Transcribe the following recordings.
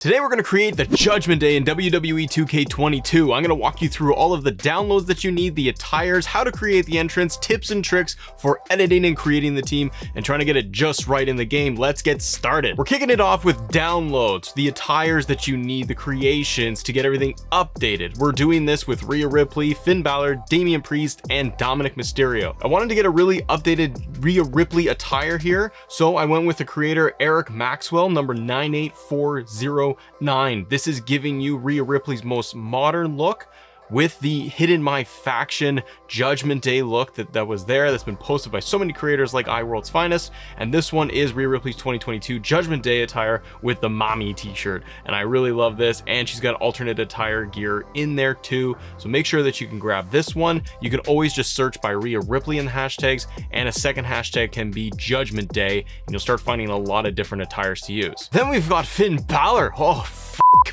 Today we're going to create the Judgment Day in WWE 2K22. I'm going to walk you through all of the downloads that you need, the attires, how to create the entrance, tips and tricks for editing and creating the team, and trying to get it just right in the game. Let's get started. We're kicking it off with downloads, the attires that you need, the creations to get everything updated. We're doing this with Rhea Ripley, Finn Balor, Damian Priest, and Dominic Mysterio. I wanted to get a really updated Rhea Ripley attire here, so I went with the creator Eric Maxwell, number 98409. This is giving you Rhea Ripley's most modern look with the Hidden My Faction Judgment Day look that was there, that's been posted by so many creators like iWorld's Finest. And this one is Rhea Ripley's 2022 Judgment Day attire with the mommy t-shirt, and I really love this. And she's got alternate attire gear in there too, so make sure that you can grab this one. You can always just search by Rhea Ripley in the hashtags, and a second hashtag can be Judgment Day, and you'll start finding a lot of different attires to use. Then we've got Finn Balor. Oh,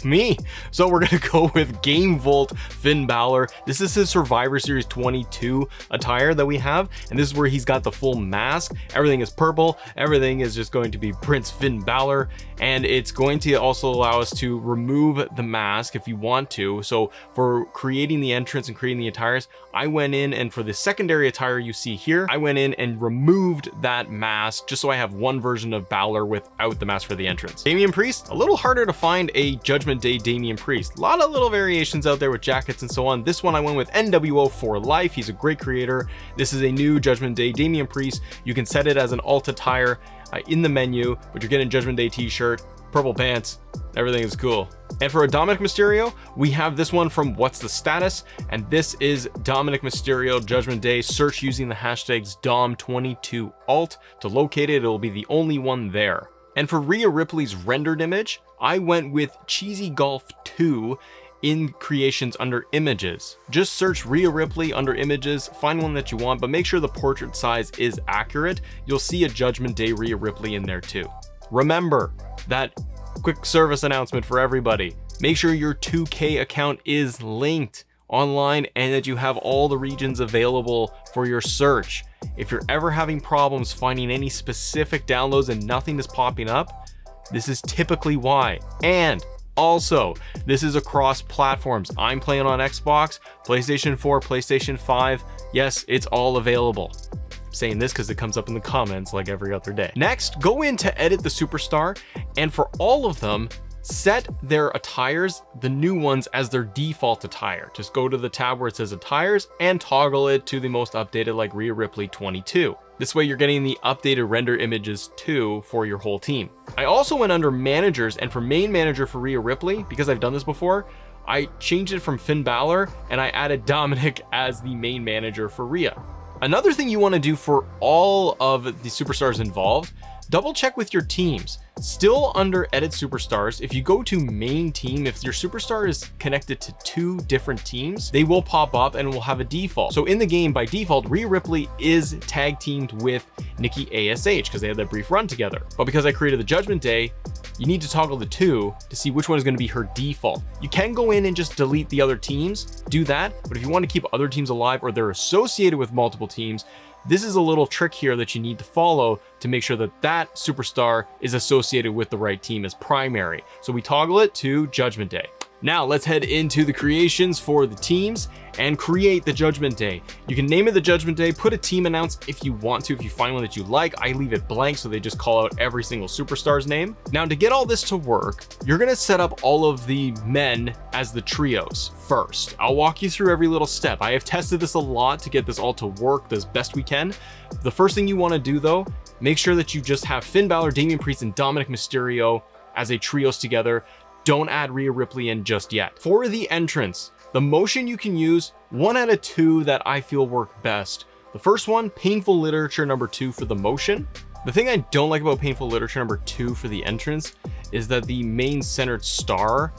me. So we're gonna go with Game Volt Finn Balor. This is his Survivor Series 22 attire that we have, and this is where he's got the full mask. Everything is purple, everything is just going to be Prince Finn Balor, and it's going to also allow us to remove the mask if you want to. So for creating the entrance and creating the attires, I went in, and for the secondary attire you see here, I went in and removed that mask just so I have one version of Balor without the mask for the entrance. Damian Priest, a little harder to find a Judgment Day Damian Priest. A lot of little variations out there with jackets and so on. This one I went with NWO for life. He's a great creator. This is a new Judgment Day Damian Priest. You can set it as an alt attire in the menu, but you're getting Judgment Day t-shirt, purple pants, everything is cool. And for a Dominic Mysterio, we have this one from What's the Status, and this is Dominic Mysterio Judgment Day. Search using the hashtags Dom22alt to locate it. It'll be the only one there. And for Rhea Ripley's rendered image, I went with Cheesy Golf 2 in creations under images. Just search Rhea Ripley under images, find one that you want, but make sure the portrait size is accurate. You'll see a Judgment Day Rhea Ripley in there too. Remember that quick service announcement for everybody. Make sure your 2K account is linked online and that you have all the regions available for your search. If you're ever having problems finding any specific downloads and nothing is popping up, this is typically why. And also, this is across platforms. I'm playing on Xbox, PlayStation 4, PlayStation 5. Yes, it's all available. I'm saying this because it comes up in the comments like every other day. Next, go in to edit the superstar, and for all of them, set their attires, the new ones, as their default attire. Just go to the tab where it says attires and toggle it to the most updated, like Rhea Ripley 22. This way you're getting the updated render images too for your whole team. I also went under managers, and for main manager for Rhea Ripley, because I've done this before, I changed it from Finn Balor and I added Dominic as the main manager for Rhea. Another thing you want to do for all of the superstars involved, double check with your teams. Still under edit superstars, if you go to main team, if your superstar is connected to two different teams, they will pop up and will have a default. So in the game, by default, Rhea Ripley is tag teamed with Nikki ASH because they had that brief run together. But because I created the Judgment Day, you need to toggle the two to see which one is going to be her default. You can go in and just delete the other teams, do that. But if you want to keep other teams alive or they're associated with multiple teams, this is a little trick here that you need to follow to make sure that that superstar is associated with the right team as primary. So we toggle it to Judgment Day. Now let's head into the creations for the teams and create the Judgment Day. You can name it the Judgment Day, put a team announce if you want to, if you find one that you like. I leave it blank so they just call out every single superstar's name. Now to get all this to work, you're gonna set up all of the men as the trios first. I'll walk you through every little step. I have tested this a lot to get this all to work as best we can. The first thing you wanna do though, make sure that you just have Finn Balor, Damian Priest, and Dominic Mysterio as a trios together. Don't add Rhea Ripley in just yet. For the entrance, the motion you can use, 1 out of 2 that I feel work best. The first one, Painful Literature number 2 for the motion. The thing I don't like about Painful Literature number 2 for the entrance is that the main centered star,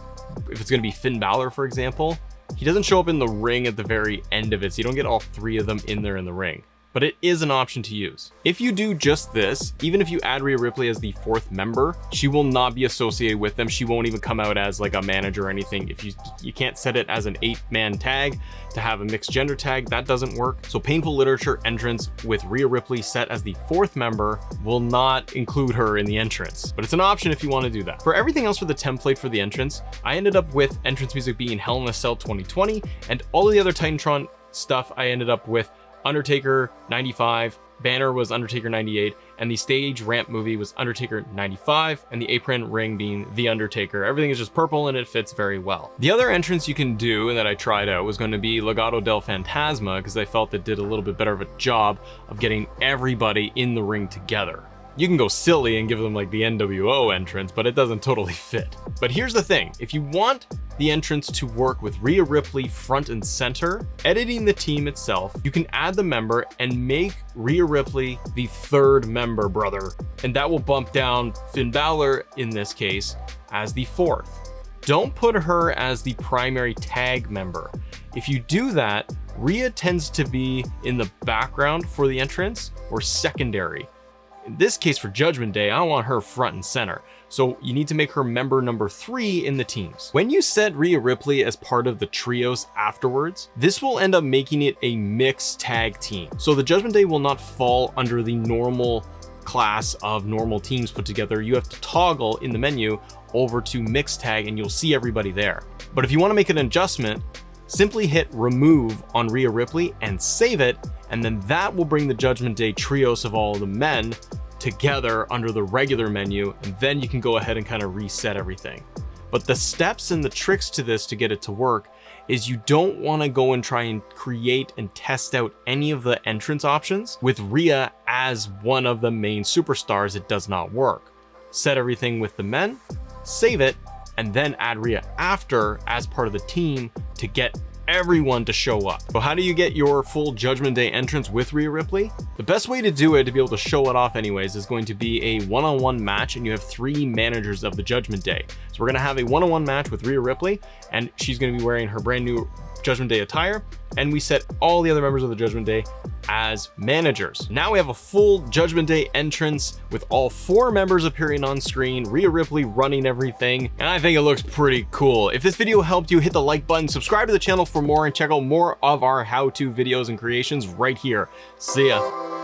if it's gonna be Finn Balor, for example, he doesn't show up in the ring at the very end of it, so you don't get all 3 of them in there in the ring. but it is an option to use. If you do just this, even if you add Rhea Ripley as the 4th member, she will not be associated with them. She won't even come out as like a manager or anything. If you can't set it as an 8-man tag to have a mixed gender tag, that doesn't work. So Painful Literature entrance with Rhea Ripley set as the 4th member will not include her in the entrance, but it's an option if you want to do that. For everything else for the template for the entrance, I ended up with entrance music being Hell in a Cell 2020, and all of the other Titantron stuff I ended up with Undertaker 95, banner was Undertaker 98, and the stage ramp movie was Undertaker 95, and the apron ring being The Undertaker. Everything is just purple and it fits very well. The other entrance you can do and that I tried out was going to be Legado del Fantasma, because I felt it did a little bit better of a job of getting everybody in the ring together. You can go silly and give them like the NWO entrance, but it doesn't totally fit. But here's the thing, if you want the entrance to work with Rhea Ripley front and center, editing the team itself, you can add the member and make Rhea Ripley the 3rd member, brother. And that will bump down Finn Balor, in this case, as the 4th. Don't put her as the primary tag member. If you do that, Rhea tends to be in the background for the entrance or secondary. In this case for Judgment Day, I want her front and center. So you need to make her member number 3 in the teams. When you set Rhea Ripley as part of the trios afterwards, this will end up making it a mixed tag team. So the Judgment Day will not fall under the normal class of normal teams put together. You have to toggle in the menu over to mixed tag and you'll see everybody there. But if you want to make an adjustment, simply hit remove on Rhea Ripley and save it, and then that will bring the Judgment Day trios of all the men together under the regular menu, and then you can go ahead and kind of reset everything. But the steps and the tricks to this to get it to work is you don't want to go and try and create and test out any of the entrance options. With Rhea as one of the main superstars, it does not work. Set everything with the men, save it, and then add Rhea after as part of the team to get everyone to show up. So how do you get your full Judgment Day entrance with Rhea Ripley? The best way to do it, to be able to show it off anyways, is going to be a one-on-one match, and you have 3 managers of the Judgment Day. So we're gonna have a one-on-one match with Rhea Ripley, and she's gonna be wearing her brand new Judgment Day attire, and we set all the other members of the Judgment Day as managers. Now we have a full Judgment Day entrance with all 4 members appearing on screen, Rhea Ripley running everything, and I think it looks pretty cool. If this video helped you, hit the like button, subscribe to the channel for more, and check out more of our how-to videos and creations right here. See ya.